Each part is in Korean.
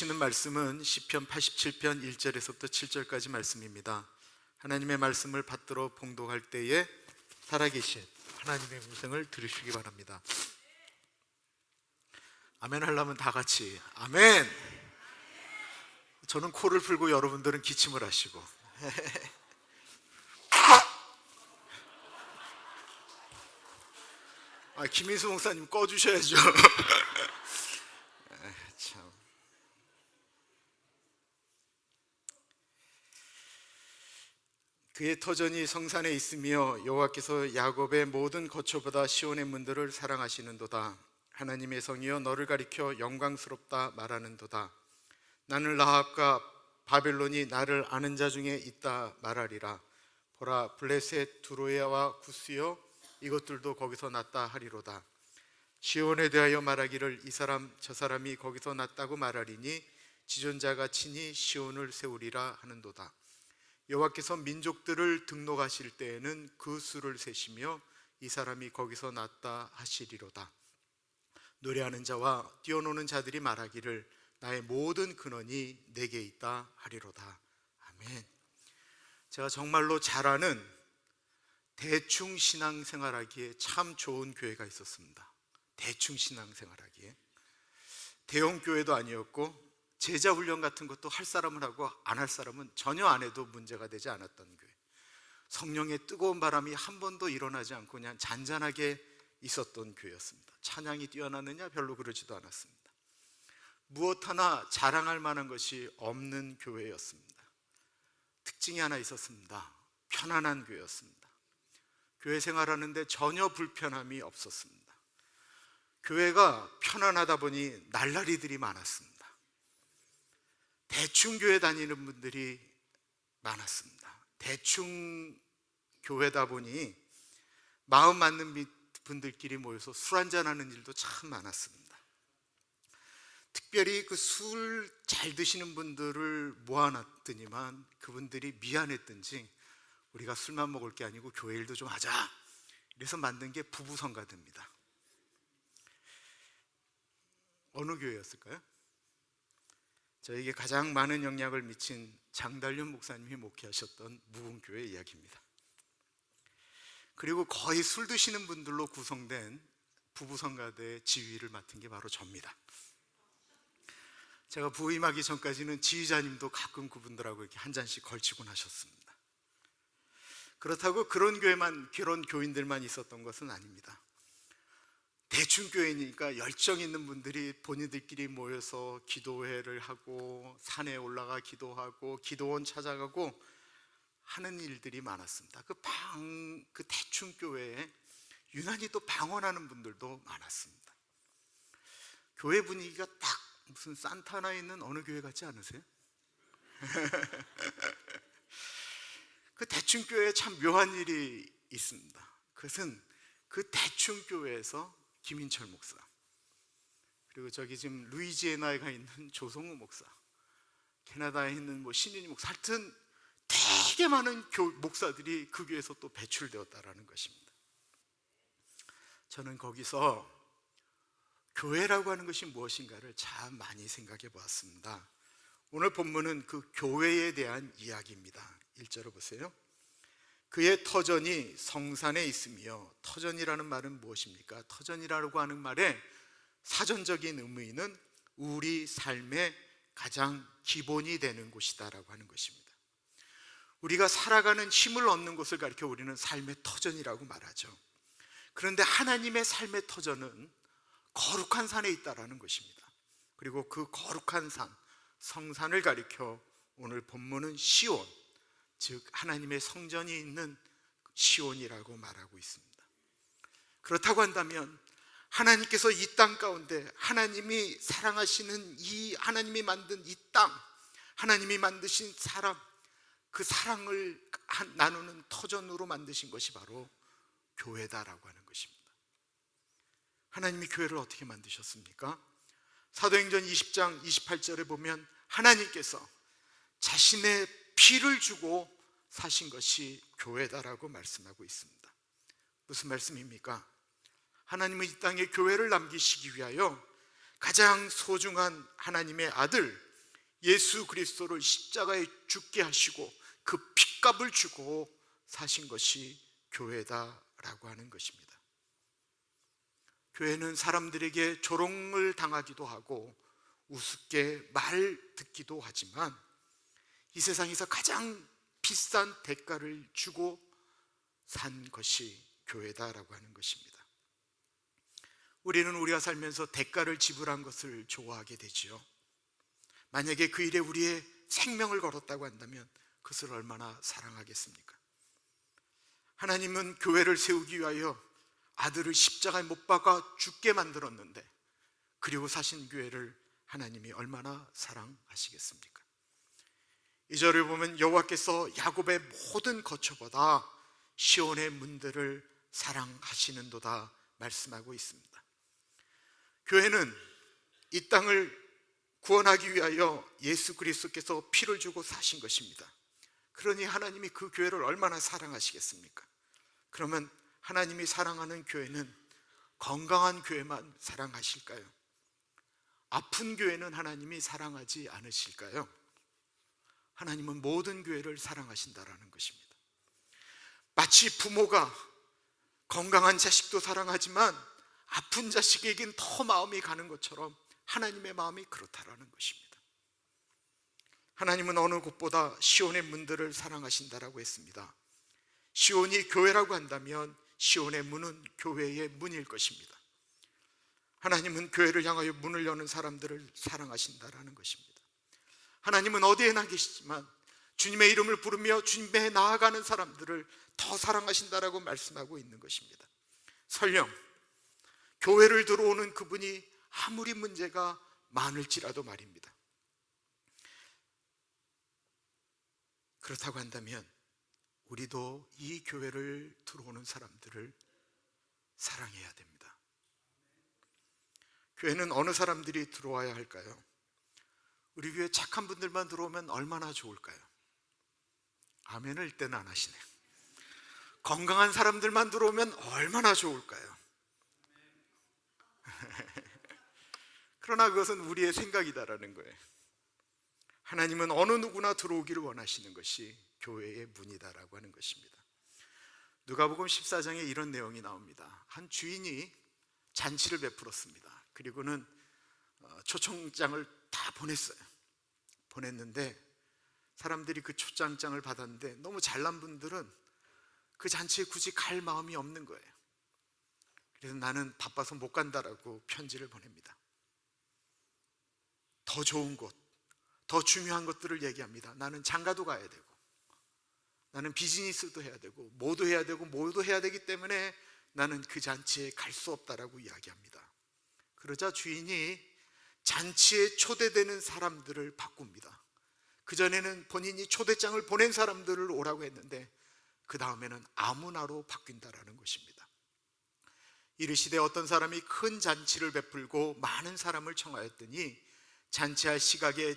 주시는 말씀은 시편 87편 1절에서부터 7절까지 말씀입니다. 하나님의 말씀을 받들어 봉독할 때에 살아계신 하나님의 음성을 들으시기 바랍니다. 아멘 하려면 다 같이 아멘. 저는 코를 풀고 여러분들은 기침을 하시고 김인수 목사님 꺼주셔야죠. 참. 그의 터전이 성산에 있으며 여호와께서 야곱의 모든 거처보다 시온의 문들을 사랑하시는도다. 하나님의 성이여 너를 가리켜 영광스럽다 말하는도다. 나는 라합과 바벨론이 나를 아는 자 중에 있다 말하리라. 보라, 블레셋, 두로야와 구스여 이것들도 거기서 났다 하리로다. 시온에 대하여 말하기를 이 사람 저 사람이 거기서 났다고 말하리니 지존자가 친히 시온을 세우리라 하는도다. 여호와께서 민족들을 등록하실 때에는 그 수를 세시며 이 사람이 거기서 났다 하시리로다. 노래하는 자와 뛰어노는 자들이 말하기를 나의 모든 근원이 내게 있다 하리로다. 아멘. 제가 정말로 잘 아는 대충 신앙생활하기에 참 좋은 교회가 있었습니다. 대충 신앙생활하기에 대형 교회도 아니었고 제자훈련 같은 것도 할 사람은 하고 안 할 사람은 전혀 안 해도 문제가 되지 않았던 교회. 성령의 뜨거운 바람이 한 번도 일어나지 않고 그냥 잔잔하게 있었던 교회였습니다. 찬양이 뛰어나느냐? 별로 그러지도 않았습니다. 무엇 하나 자랑할 만한 것이 없는 교회였습니다. 특징이 하나 있었습니다. 편안한 교회였습니다. 교회 생활하는데 전혀 불편함이 없었습니다. 교회가 편안하다 보니 날라리들이 많았습니다. 대충 교회 다니는 분들이 많았습니다. 대충 교회다 보니 마음 맞는 분들끼리 모여서 술 한잔하는 일도 참 많았습니다. 특별히 그 술 잘 드시는 분들을 모아놨더니만 그분들이 미안했든지 우리가 술만 먹을 게 아니고 교회 일도 좀 하자, 그래서 만든 게 부부성가대입니다. 어느 교회였을까요? 저에게 가장 많은 영향을 미친 장달륜 목사님이 목회하셨던 무궁교회 이야기입니다. 그리고 거의 술 드시는 분들로 구성된 부부성가대 지휘를 맡은 게 바로 저입니다. 제가 부임하기 전까지는 지휘자님도 가끔 그분들하고 이렇게 한 잔씩 걸치곤 하셨습니다. 그렇다고 그런 교인들만 있었던 것은 아닙니다. 대충 교회니까 열정 있는 분들이 본인들끼리 모여서 기도회를 하고 산에 올라가 기도하고 기도원 찾아가고 하는 일들이 많았습니다. 그 대충 교회에 유난히 또 방언하는 분들도 많았습니다. 교회 분위기가 딱 무슨 산타나 있는 어느 교회 같지 않으세요? 그 대충 교회에 참 묘한 일이 있습니다. 그것은 그 대충 교회에서 김인철 목사, 그리고 저기 지금 루이지애나에 가 있는 조성우 목사, 캐나다에 있는 신윤희 목사, 하여튼 되게 많은 목사들이 그 교회에서 또 배출되었다라는 것입니다. 저는 거기서 교회라고 하는 것이 무엇인가를 참 많이 생각해 보았습니다. 오늘 본문은 그 교회에 대한 이야기입니다. 1절을 보세요. 그의 터전이 성산에 있으며, 터전이라는 말은 무엇입니까? 터전이라고 하는 말의 사전적인 의미는 우리 삶의 가장 기본이 되는 곳이다라고 하는 것입니다. 우리가 살아가는 힘을 얻는 곳을 가리켜 우리는 삶의 터전이라고 말하죠. 그런데 하나님의 삶의 터전은 거룩한 산에 있다라는 것입니다. 그리고 그 거룩한 산, 성산을 가리켜 오늘 본문은 시온, 즉 하나님의 성전이 있는 시온이라고 말하고 있습니다. 그렇다고 한다면 하나님께서 이 땅 가운데 하나님이 사랑하시는 이 하나님이 만든 이 땅, 하나님이 만드신 사람, 그 사랑을 나누는 터전으로 만드신 것이 바로 교회다라고 하는 것입니다. 하나님이 교회를 어떻게 만드셨습니까? 사도행전 20장 28절에 보면 하나님께서 자신의 피를 주고 사신 것이 교회다라고 말씀하고 있습니다. 무슨 말씀입니까? 하나님은 이 땅에 교회를 남기시기 위하여 가장 소중한 하나님의 아들 예수 그리스도를 십자가에 죽게 하시고 그 핏값을 주고 사신 것이 교회다라고 하는 것입니다. 교회는 사람들에게 조롱을 당하기도 하고 우습게 말 듣기도 하지만 이 세상에서 가장 비싼 대가를 주고 산 것이 교회다라고 하는 것입니다. 우리는 우리가 살면서 대가를 지불한 것을 좋아하게 되지요. 만약에 그 일에 우리의 생명을 걸었다고 한다면 그것을 얼마나 사랑하겠습니까? 하나님은 교회를 세우기 위하여 아들을 십자가에 못 박아 죽게 만들었는데, 그리고 사신 교회를 하나님이 얼마나 사랑하시겠습니까? 이 절을 보면 여호와께서 야곱의 모든 거처보다 시온의 문들을 사랑하시는도다 말씀하고 있습니다. 교회는 이 땅을 구원하기 위하여 예수 그리스도께서 피를 주고 사신 것입니다. 그러니 하나님이 그 교회를 얼마나 사랑하시겠습니까? 그러면 하나님이 사랑하는 교회는 건강한 교회만 사랑하실까요? 아픈 교회는 하나님이 사랑하지 않으실까요? 하나님은 모든 교회를 사랑하신다라는 것입니다. 마치 부모가 건강한 자식도 사랑하지만 아픈 자식에겐 더 마음이 가는 것처럼 하나님의 마음이 그렇다라는 것입니다. 하나님은 어느 곳보다 시온의 문들을 사랑하신다라고 했습니다. 시온이 교회라고 한다면 시온의 문은 교회의 문일 것입니다. 하나님은 교회를 향하여 문을 여는 사람들을 사랑하신다라는 것입니다. 하나님은 어디에나 계시지만 주님의 이름을 부르며 주님에 나아가는 사람들을 더 사랑하신다라고 말씀하고 있는 것입니다. 설령 교회를 들어오는 그분이 아무리 문제가 많을지라도 말입니다. 그렇다고 한다면 우리도 이 교회를 들어오는 사람들을 사랑해야 됩니다. 교회는 어느 사람들이 들어와야 할까요? 우리 교회 착한 분들만 들어오면 얼마나 좋을까요? 아멘을 일단 안 하시네요. 건강한 사람들만 들어오면 얼마나 좋을까요? 그러나 그것은 우리의 생각이다라는 거예요. 하나님은 어느 누구나 들어오기를 원하시는 것이 교회의 문이다라고 하는 것입니다. 누가복음 14장에 이런 내용이 나옵니다. 한 주인이 잔치를 베풀었습니다. 그리고는 초청장을 다 보냈는데 사람들이 그 초청장을 받았는데 너무 잘난 분들은 그 잔치에 굳이 갈 마음이 없는 거예요. 그래서 나는 바빠서 못 간다라고 편지를 보냅니다. 더 좋은 곳, 더 중요한 것들을 얘기합니다. 나는 장가도 가야 되고, 나는 비즈니스도 해야 되고, 뭐도 해야 되고, 뭐도 해야 되기 때문에 나는 그 잔치에 갈 수 없다라고 이야기합니다. 그러자 주인이 잔치에 초대되는 사람들을 바꿉니다. 그전에는 본인이 초대장을 보낸 사람들을 오라고 했는데 그 다음에는 아무나로 바뀐다라는 것입니다. 이르시되 어떤 사람이 큰 잔치를 베풀고 많은 사람을 청하였더니 잔치할 시각에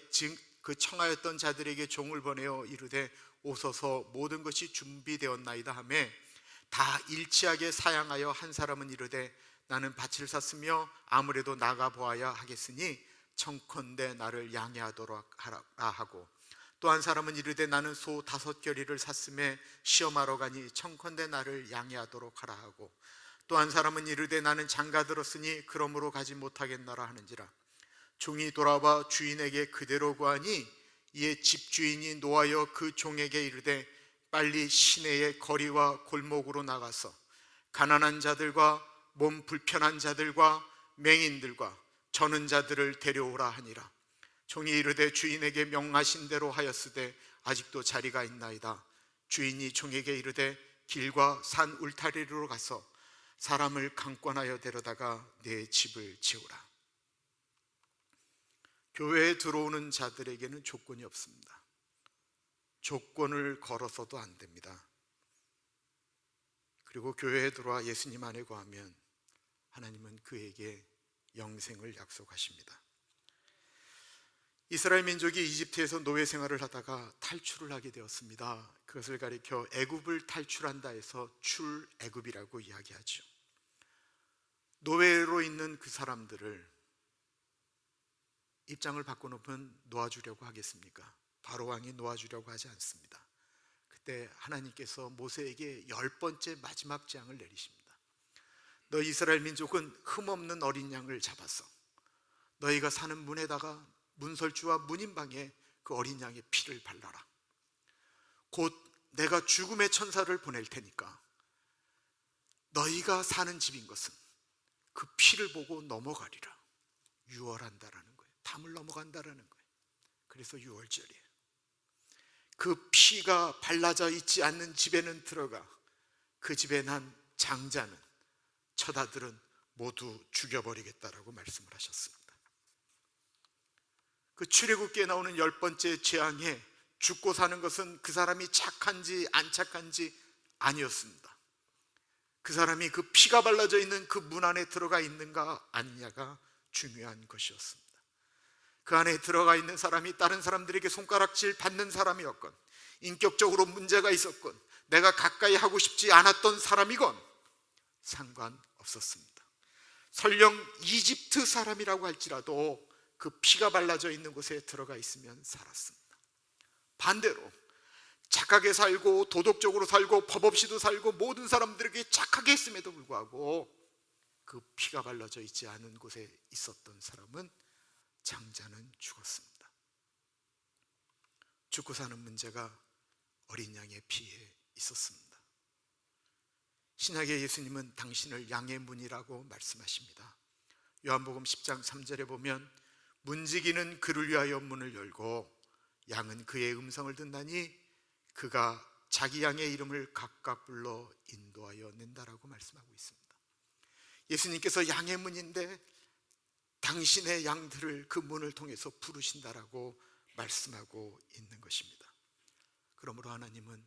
그 청하였던 자들에게 종을 보내어 이르되 오소서 모든 것이 준비되었나이다 하매 다 일치하게 사양하여 한 사람은 이르되 나는 밭을 샀으며 아무래도 나가 보아야 하겠으니 청컨대 나를 양해하도록 하라 하고, 또 한 사람은 이르되 나는 소 5겨리를 샀음에 시험하러 가니 청컨대 나를 양해하도록 하라 하고, 또 한 사람은 이르되 나는 장가 들었으니 그러므로 가지 못하겠나라 하는지라. 종이 돌아와 주인에게 그대로 구하니 이에 집주인이 노하여 그 종에게 이르되 빨리 시내의 거리와 골목으로 나가서 가난한 자들과 몸 불편한 자들과 맹인들과 저는 자들을 데려오라 하니라. 종이 이르되 주인에게 명하신 대로 하였으되 아직도 자리가 있나이다. 주인이 종에게 이르되 길과 산 울타리로 가서 사람을 강권하여 데려다가 내 집을 지으라. 교회에 들어오는 자들에게는 조건이 없습니다. 조건을 걸어서도 안 됩니다. 그리고 교회에 들어와 예수님 안에 거하면 하나님은 그에게 영생을 약속하십니다. 이스라엘 민족이 이집트에서 노예 생활을 하다가 탈출을 하게 되었습니다. 그것을 가리켜 애굽을 탈출한다 해서 출애굽이라고 이야기하죠. 노예로 있는 그 사람들을 입장을 바꿔놓으면 놓아주려고 하겠습니까? 바로 왕이 놓아주려고 하지 않습니다. 그때 하나님께서 모세에게 10번째 마지막 재앙을 내리십니다. 너 이스라엘 민족은 흠없는 어린 양을 잡았어. 너희가 사는 문에다가 문설주와 문인방에 그 어린 양의 피를 발라라. 곧 내가 죽음의 천사를 보낼 테니까 너희가 사는 집인 것은 그 피를 보고 넘어가리라. 유월한다라는 거예요. 담을 넘어간다라는 거예요. 그래서 유월절이에요. 그 피가 발라져 있지 않는 집에는 들어가 그 집에 난 장자는 처다들은 모두 죽여버리겠다라고 말씀을 하셨습니다. 그 출애굽기에 나오는 10번째 재앙에 죽고 사는 것은 그 사람이 착한지 안 착한지 아니었습니다. 그 사람이 그 피가 발라져 있는 그 문 안에 들어가 있는가 아니냐가 중요한 것이었습니다. 그 안에 들어가 있는 사람이 다른 사람들에게 손가락질 받는 사람이었건, 인격적으로 문제가 있었건, 내가 가까이 하고 싶지 않았던 사람이건 상관없었습니다. 설령 이집트 사람이라고 할지라도 그 피가 발라져 있는 곳에 들어가 있으면 살았습니다. 반대로 착하게 살고 도덕적으로 살고 법 없이도 살고 모든 사람들에게 착하게 했음에도 불구하고 그 피가 발라져 있지 않은 곳에 있었던 사람은 장자는 죽었습니다. 죽고 사는 문제가 어린 양의 피에 있었습니다. 신약의 예수님은 당신을 양의 문이라고 말씀하십니다. 요한복음 10장 3절에 보면 문지기는 그를 위하여 문을 열고 양은 그의 음성을 듣나니 그가 자기 양의 이름을 각각 불러 인도하여 낸다라고 말씀하고 있습니다. 예수님께서 양의 문인데 당신의 양들을 그 문을 통해서 부르신다라고 말씀하고 있는 것입니다. 그러므로 하나님은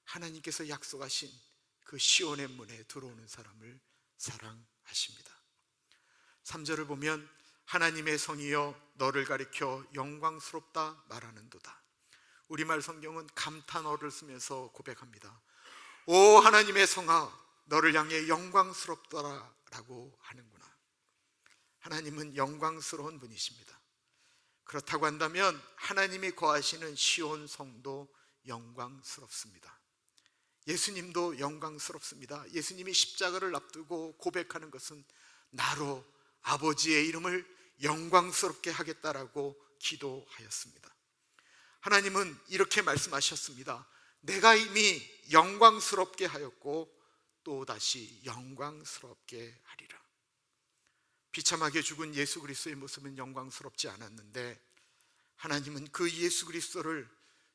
하나님께서 약속하신 그 시온의 문에 들어오는 사람을 사랑하십니다. 3절을 보면 하나님의 성이여 너를 가리켜 영광스럽다 말하는도다. 우리말 성경은 감탄어를 쓰면서 고백합니다. 오 하나님의 성아 너를 향해 영광스럽더라라고 하는구나. 하나님은 영광스러운 분이십니다. 그렇다고 한다면 하나님이 거하시는 시온 성도 영광스럽습니다. 예수님도 영광스럽습니다. 예수님이 십자가를 앞두고 고백하는 것은 나로 아버지의 이름을 영광스럽게 하겠다라고 기도하였습니다. 하나님은 이렇게 말씀하셨습니다. 내가 이미 영광스럽게 하였고 또다시 영광스럽게 하리라. 비참하게 죽은 예수 그리스도의 모습은 영광스럽지 않았는데 하나님은 그 예수 그리스도를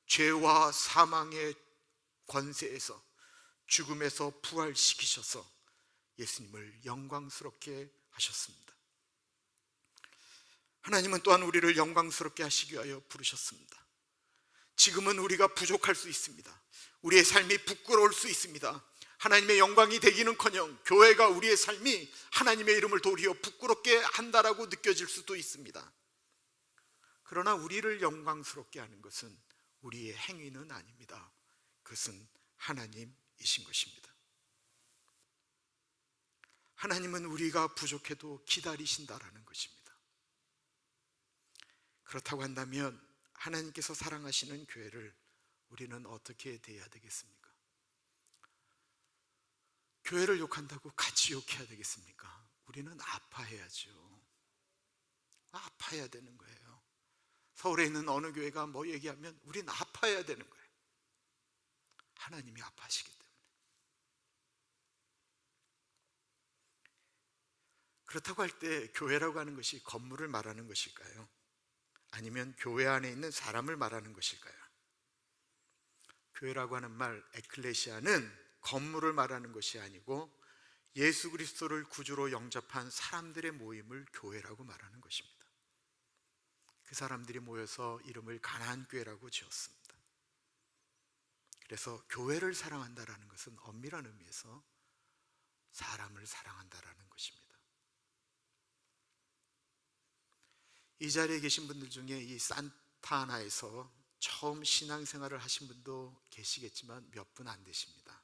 죄와 사망의 권세에서 죽음에서 부활시키셔서 예수님을 영광스럽게 하셨습니다. 하나님은 또한 우리를 영광스럽게 하시기 위하여 부르셨습니다. 지금은 우리가 부족할 수 있습니다. 우리의 삶이 부끄러울 수 있습니다. 하나님의 영광이 되기는커녕 교회가 우리의 삶이 하나님의 이름을 도리어 부끄럽게 한다라고 느껴질 수도 있습니다. 그러나 우리를 영광스럽게 하는 것은 우리의 행위는 아닙니다. 그것은 하나님이신 것입니다. 하나님은 우리가 부족해도 기다리신다라는 것입니다. 그렇다고 한다면 하나님께서 사랑하시는 교회를 우리는 어떻게 대해야 되겠습니까? 교회를 욕한다고 같이 욕해야 되겠습니까? 우리는 아파해야죠. 아파해야 되는 거예요. 서울에 있는 어느 교회가 뭐 얘기하면 우리는 아파해야 되는 거예요. 하나님이 아파하시기 때문에. 그렇다고 할 때 교회라고 하는 것이 건물을 말하는 것일까요? 아니면 교회 안에 있는 사람을 말하는 것일까요? 교회라고 하는 말 에클레시아는 건물을 말하는 것이 아니고 예수 그리스도를 구주로 영접한 사람들의 모임을 교회라고 말하는 것입니다. 그 사람들이 모여서 이름을 가나안교회라고 지었습니다. 그래서 교회를 사랑한다라는 것은 엄밀한 의미에서 사람을 사랑한다라는 것입니다. 이 자리에 계신 분들 중에 이 산타나에서 처음 신앙생활을 하신 분도 계시겠지만 몇 분 안 되십니다.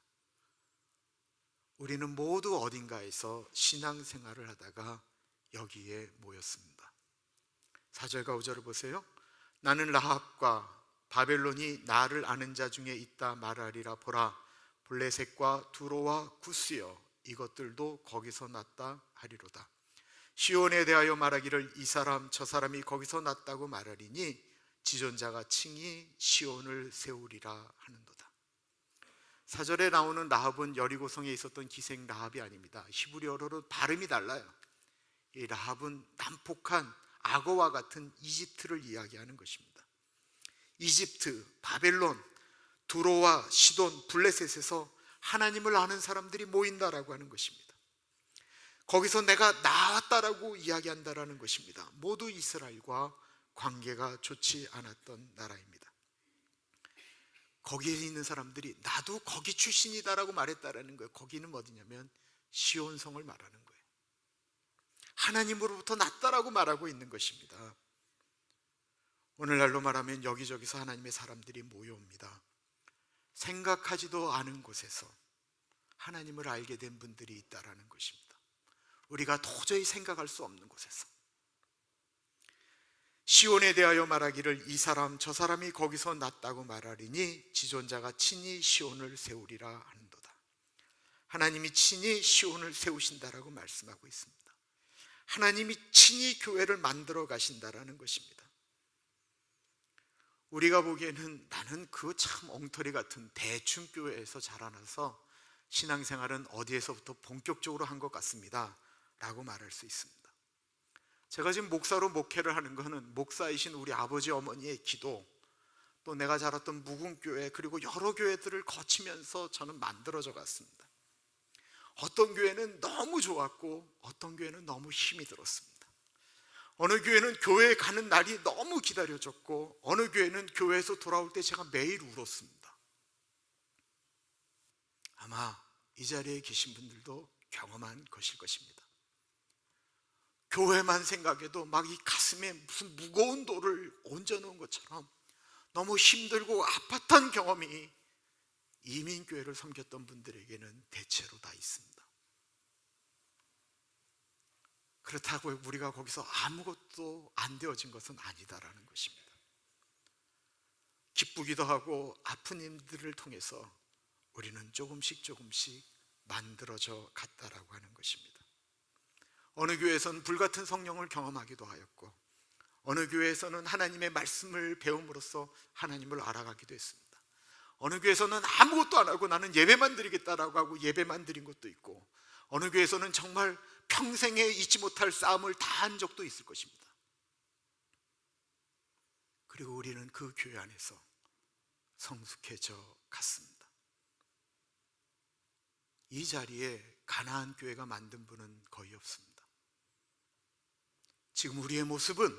우리는 모두 어딘가에서 신앙생활을 하다가 여기에 모였습니다. 4절과 5절을 보세요. 나는 라합과 바벨론이 나를 아는 자 중에 있다 말하리라. 보라, 블레셋과 두로와 구스여, 이것들도 거기서 났다 하리로다. 시온에 대하여 말하기를 이 사람 저 사람이 거기서 났다고 말하리니 지존자가 칭히 시온을 세우리라 하는도다. 4절에 나오는 라합은 여리고성에 있었던 기생 라합이 아닙니다. 히브리어로는 발음이 달라요. 이 라합은 난폭한 악어와 같은 이집트를 이야기하는 것입니다. 이집트, 바벨론, 두로와 시돈, 블레셋에서 하나님을 아는 사람들이 모인다라고 하는 것입니다. 거기서 내가 나왔다라고 이야기한다라는 것입니다. 모두 이스라엘과 관계가 좋지 않았던 나라입니다. 거기에 있는 사람들이 나도 거기 출신이다라고 말했다라는 거예요. 거기는 어디냐면 시온성을 말하는 거예요. 하나님으로부터 났다라고 말하고 있는 것입니다. 오늘날로 말하면 여기저기서 하나님의 사람들이 모여옵니다. 생각하지도 않은 곳에서 하나님을 알게 된 분들이 있다라는 것입니다. 우리가 도저히 생각할 수 없는 곳에서. 시온에 대하여 말하기를 이 사람 저 사람이 거기서 났다고 말하리니 지존자가 친히 시온을 세우리라 하는도다. 하나님이 친히 시온을 세우신다라고 말씀하고 있습니다. 하나님이 친히 교회를 만들어 가신다라는 것입니다. 우리가 보기에는 나는 그 참 엉터리 같은 대충 교회에서 자라나서 신앙생활은 어디에서부터 본격적으로 한 것 같습니다 라고 말할 수 있습니다. 제가 지금 목사로 목회를 하는 것은 목사이신 우리 아버지 어머니의 기도, 또 내가 자랐던 묵은교회, 그리고 여러 교회들을 거치면서 저는 만들어져 갔습니다. 어떤 교회는 너무 좋았고 어떤 교회는 너무 힘이 들었습니다. 어느 교회는 교회에 가는 날이 너무 기다려졌고 어느 교회는 교회에서 돌아올 때 제가 매일 울었습니다. 아마 이 자리에 계신 분들도 경험한 것일 것입니다. 교회만 생각해도 막 이 가슴에 무슨 무거운 돌을 얹어놓은 것처럼 너무 힘들고 아팠던 경험이 이민교회를 섬겼던 분들에게는 대체로 다 있습니다. 그렇다고 우리가 거기서 아무것도 안 되어진 것은 아니다라는 것입니다. 기쁘기도 하고 아픈 일들을 통해서 우리는 조금씩 만들어져 갔다라고 하는 것입니다. 어느 교회에서는 불같은 성령을 경험하기도 하였고 어느 교회에서는 하나님의 말씀을 배움으로써 하나님을 알아가기도 했습니다. 어느 교회에서는 아무것도 안 하고 나는 예배만 드리겠다라고 하고 예배만 드린 것도 있고 어느 교회에서는 정말 평생에 잊지 못할 싸움을 다 한 적도 있을 것입니다. 그리고 우리는 그 교회 안에서 성숙해져 갔습니다. 이 자리에 가나안 교회가 만든 분은 거의 없습니다. 지금 우리의 모습은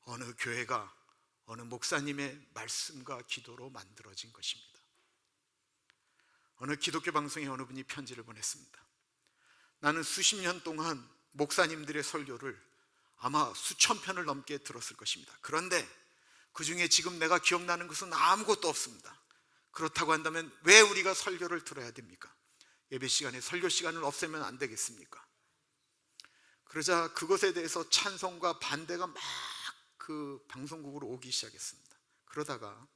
어느 교회가 어느 목사님의 말씀과 기도로 만들어진 것입니다. 어느 기독교 방송에 어느 분이 편지를 보냈습니다. 나는 수십 년 동안 목사님들의 설교를 아마 수천 편을 넘게 들었을 것입니다. 그런데 그 중에 지금 내가 기억나는 것은 아무것도 없습니다. 그렇다고 한다면 왜 우리가 설교를 들어야 됩니까? 예배 시간에 설교 시간을 없애면 안 되겠습니까? 그러자 그것에 대해서 찬성과 반대가 막 그 방송국으로 오기 시작했습니다. 그러다가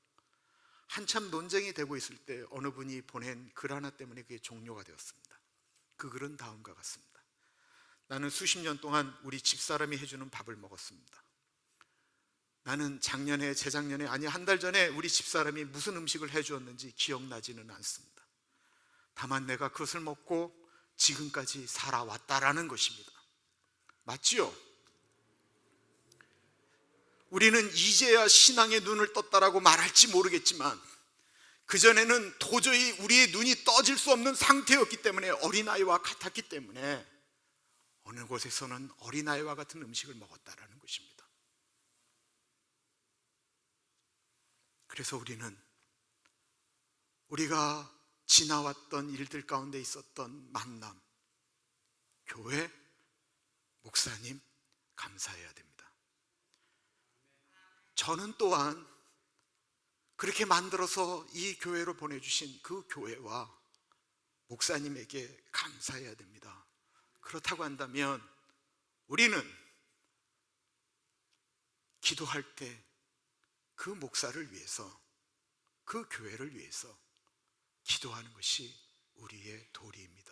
한참 논쟁이 되고 있을 때 어느 분이 보낸 글 하나 때문에 그게 종료가 되었습니다. 그 글은 다음과 같습니다. 나는 수십 년 동안 우리 집사람이 해주는 밥을 먹었습니다. 나는 작년에, 재작년에, 아니 한 달 전에 우리 집사람이 무슨 음식을 해주었는지 기억나지는 않습니다. 다만 내가 그것을 먹고 지금까지 살아왔다라는 것입니다. 맞지요? 우리는 이제야 신앙의 눈을 떴다라고 말할지 모르겠지만 그전에는 도저히 우리의 눈이 떠질 수 없는 상태였기 때문에, 어린아이와 같았기 때문에 어느 곳에서는 어린아이와 같은 음식을 먹었다라는 것입니다. 그래서 우리는 우리가 지나왔던 일들 가운데 있었던 만남, 교회, 목사님 감사해야 됩니다. 저는 또한 그렇게 만들어서 이 교회로 보내주신 그 교회와 목사님에게 감사해야 됩니다. 그렇다고 한다면 우리는 기도할 때 그 목사를 위해서, 그 교회를 위해서 기도하는 것이 우리의 도리입니다.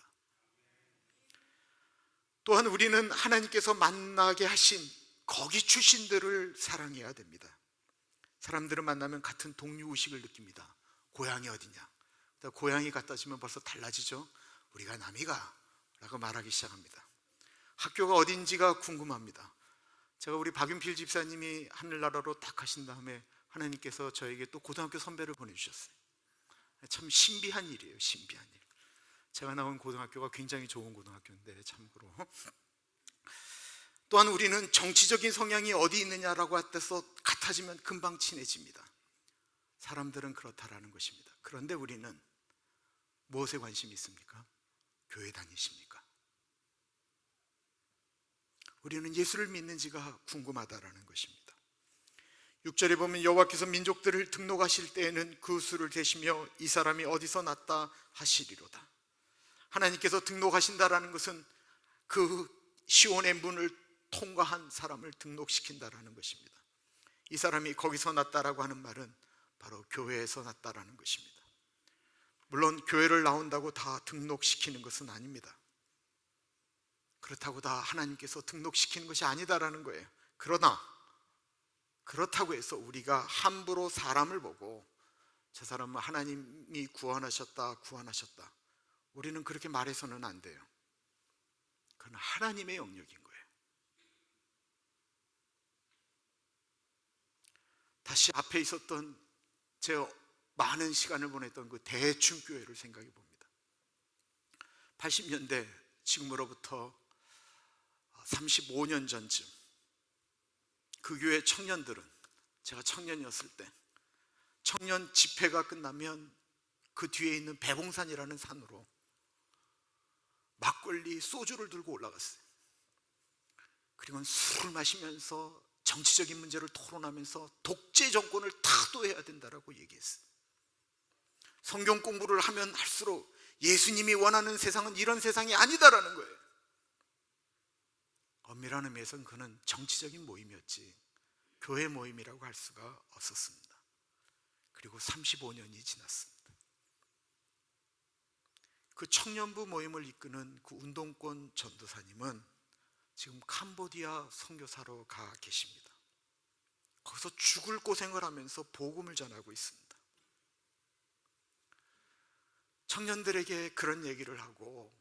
또한 우리는 하나님께서 만나게 하신 거기 출신들을 사랑해야 됩니다. 사람들을 만나면 같은 동료의식을 느낍니다. 고향이 어디냐? 고향이 갖다 주면 벌써 달라지죠. 우리가 남이가 라고 말하기 시작합니다. 학교가 어딘지가 궁금합니다. 제가 우리 박윤필 집사님이 하늘나라로 딱 가신 다음에 하나님께서 저에게 또 고등학교 선배를 보내주셨어요. 참 신비한 일이에요. 신비한 일. 제가 나온 고등학교가 굉장히 좋은 고등학교인데, 참고로 또한 우리는 정치적인 성향이 어디 있느냐라고 하면서 같아지면 금방 친해집니다. 사람들은 그렇다라는 것입니다. 그런데 우리는 무엇에 관심이 있습니까? 교회 다니십니까? 우리는 예수를 믿는지가 궁금하다라는 것입니다. 6절에 보면 여호와께서 민족들을 등록하실 때에는 그 수를 대시며 이 사람이 어디서 났다 하시리로다. 하나님께서 등록하신다라는 것은 그 시온의 문을 통과한 사람을 등록시킨다라는 것입니다. 이 사람이 거기서 났다라고 하는 말은 바로 교회에서 났다라는 것입니다. 물론 교회를 나온다고 다 등록시키는 것은 아닙니다. 그렇다고 다 하나님께서 등록시키는 것이 아니다라는 거예요. 그러나 그렇다고 해서 우리가 함부로 사람을 보고 저 사람은 하나님이 구원하셨다, 우리는 그렇게 말해서는 안 돼요. 그건 하나님의 영역인 거예요. 다시 앞에 있었던 제 많은 시간을 보냈던 그 대충교회를 생각해 봅니다. 80년대, 지금으로부터 35년 전쯤 그 교회 청년들은, 제가 청년이었을 때 청년 집회가 끝나면 그 뒤에 있는 배봉산이라는 산으로 막걸리, 소주를 들고 올라갔어요. 그리고 술을 마시면서 정치적인 문제를 토론하면서 독재 정권을 타도해야 된다라고 얘기했어요. 성경 공부를 하면 할수록 예수님이 원하는 세상은 이런 세상이 아니다라는 거예요. 엄밀한 의미에서는 그는 정치적인 모임이었지 교회 모임이라고 할 수가 없었습니다. 그리고 35년이 지났습니다. 그 청년부 모임을 이끄는 그 운동권 전도사님은 지금 캄보디아 선교사로 가 계십니다. 거기서 죽을 고생을 하면서 복음을 전하고 있습니다. 청년들에게 그런 얘기를 하고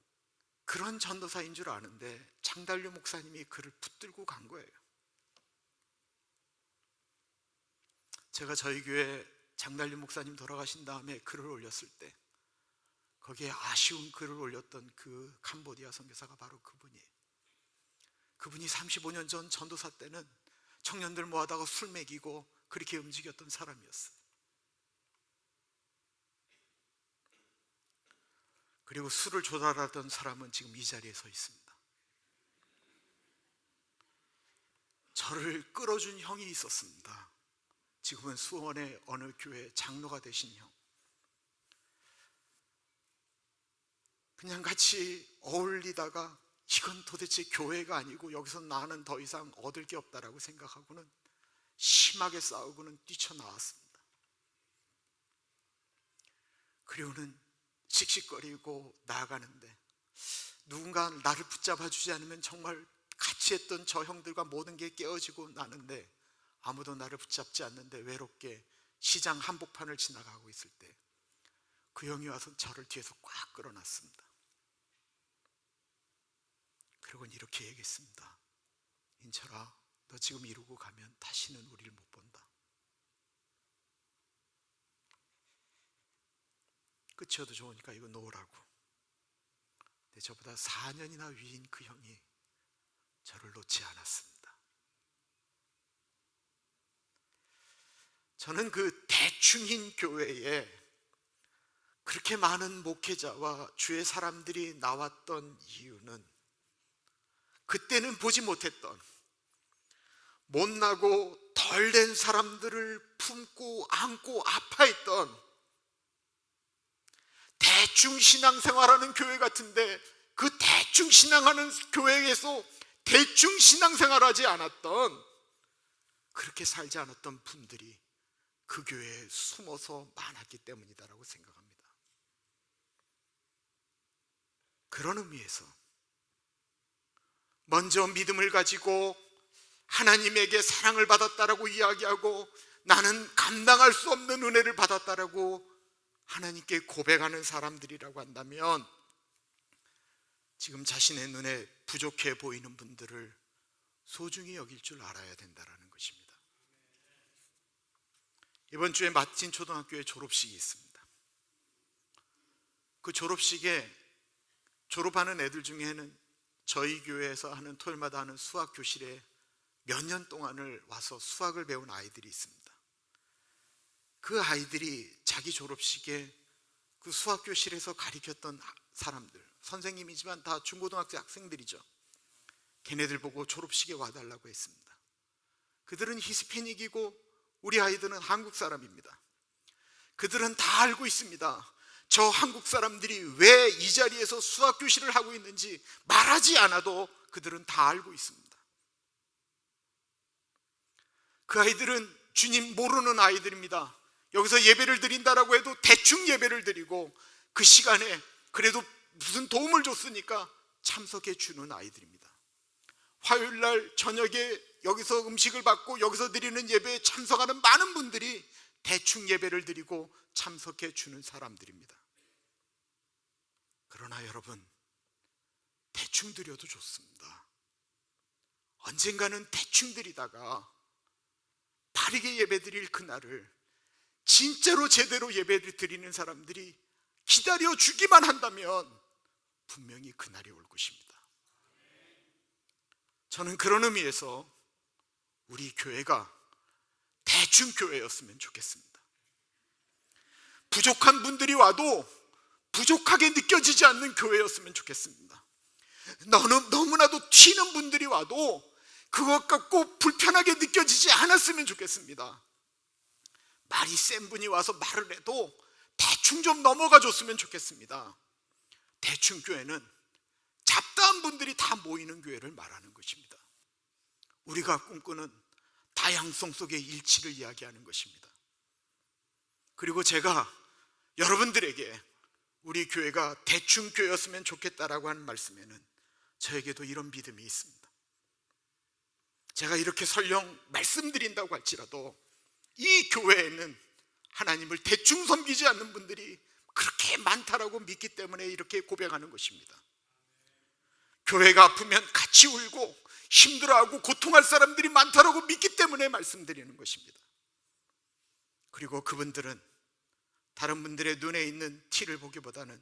그런 전도사인 줄 아는데 장달류 목사님이 그를 붙들고 간 거예요. 제가 저희 교회 장달류 목사님 돌아가신 다음에 글을 올렸을 때 거기에 아쉬운 글을 올렸던 그 캄보디아 선교사가 바로 그분이에요. 그분이 35년 전 전도사 때는 청년들 모아다가 술 먹이고 그렇게 움직였던 사람이었어요. 그리고 술을 조달하던 사람은 지금 이 자리에 서 있습니다. 저를 끌어준 형이 있었습니다. 지금은 수원의 어느 교회 장로가 되신 형. 그냥 같이 어울리다가 이건 도대체 교회가 아니고 여기서 나는 더 이상 얻을 게 없다라고 생각하고는 심하게 싸우고는 뛰쳐나왔습니다. 그리고는 씩씩거리고 나아가는데 누군가 나를 붙잡아 주지 않으면 정말 같이 했던 저 형들과 모든 게 깨어지고 나는데 아무도 나를 붙잡지 않는데 외롭게 시장 한복판을 지나가고 있을 때 그 형이 와서 저를 뒤에서 꽉 끌어놨습니다. 그리고는 이렇게 얘기했습니다. 인철아, 너 지금 이러고 가면 다시는 우리를 못 본다. 끝이어도 좋으니까 이거 놓으라고. 근데 저보다 4년이나 위인 그 형이 저를 놓지 않았습니다. 저는 그 대충인 교회에 그렇게 많은 목회자와 주의 사람들이 나왔던 이유는 그때는 보지 못했던 못나고 덜된 사람들을 품고 안고 아파했던 대충 신앙생활하는 교회 같은데 그 대충 신앙하는 교회에서 대충 신앙생활하지 않았던 그렇게 살지 않았던 분들이 그 교회에 숨어서 많았기 때문이다라고 생각합니다. 그런 의미에서 먼저 믿음을 가지고 하나님에게 사랑을 받았다라고 이야기하고 나는 감당할 수 없는 은혜를 받았다라고 하나님께 고백하는 사람들이라고 한다면 지금 자신의 눈에 부족해 보이는 분들을 소중히 여길 줄 알아야 된다는 것입니다. 이번 주에 마틴 초등학교에 졸업식이 있습니다. 그 졸업식에 졸업하는 애들 중에는 저희 교회에서 하는 토요일마다 하는 수학 교실에 몇 년 동안을 와서 수학을 배운 아이들이 있습니다. 그 아이들이 자기 졸업식에 그 수학 교실에서 가르쳤던 사람들, 선생님이지만 다 중고등학교 학생들이죠. 걔네들 보고 졸업식에 와달라고 했습니다. 그들은 히스패닉이고 우리 아이들은 한국 사람입니다. 그들은 다 알고 있습니다. 저 한국 사람들이 왜 이 자리에서 수학 교실을 하고 있는지 말하지 않아도 그들은 다 알고 있습니다. 그 아이들은 주님 모르는 아이들입니다. 여기서 예배를 드린다라고 해도 대충 예배를 드리고 그 시간에 그래도 무슨 도움을 줬으니까 참석해 주는 아이들입니다. 화요일 날 저녁에 여기서 음식을 받고 여기서 드리는 예배에 참석하는 많은 분들이 대충 예배를 드리고 참석해 주는 사람들입니다. 그러나 여러분, 대충 드려도 좋습니다. 언젠가는 대충 드리다가 바르게 예배 드릴 그날을 진짜로 제대로 예배를 드리는 사람들이 기다려 주기만 한다면 분명히 그날이 올 것입니다. 저는 그런 의미에서 우리 교회가 대충 교회였으면 좋겠습니다. 부족한 분들이 와도 부족하게 느껴지지 않는 교회였으면 좋겠습니다. 너무나도 튀는 분들이 와도 그것 갖고 불편하게 느껴지지 않았으면 좋겠습니다. 말이 센 분이 와서 말을 해도 대충 좀 넘어가 줬으면 좋겠습니다. 대충 교회는 잡다한 분들이 다 모이는 교회를 말하는 것입니다. 우리가 꿈꾸는 다양성 속의 일치를 이야기하는 것입니다. 그리고 제가 여러분들에게 우리 교회가 대충 교회였으면 좋겠다라고 하는 말씀에는 저에게도 이런 믿음이 있습니다. 제가 이렇게 설령 말씀드린다고 할지라도 이 교회에는 하나님을 대충 섬기지 않는 분들이 그렇게 많다라고 믿기 때문에 이렇게 고백하는 것입니다. 교회가 아프면 같이 울고 힘들어하고 고통할 사람들이 많다라고 믿기 때문에 말씀드리는 것입니다. 그리고 그분들은 다른 분들의 눈에 있는 티를 보기보다는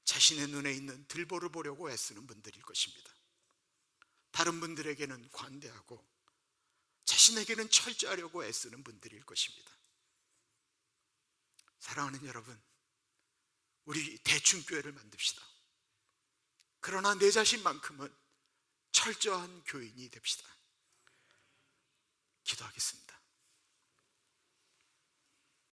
자신의 눈에 있는 들보를 보려고 애쓰는 분들일 것입니다. 다른 분들에게는 관대하고 자신에게는 철저하려고 애쓰는 분들일 것입니다. 사랑하는 여러분, 우리 대충 교회를 만듭시다. 그러나 내 자신만큼은 철저한 교인이 됩시다. 기도하겠습니다.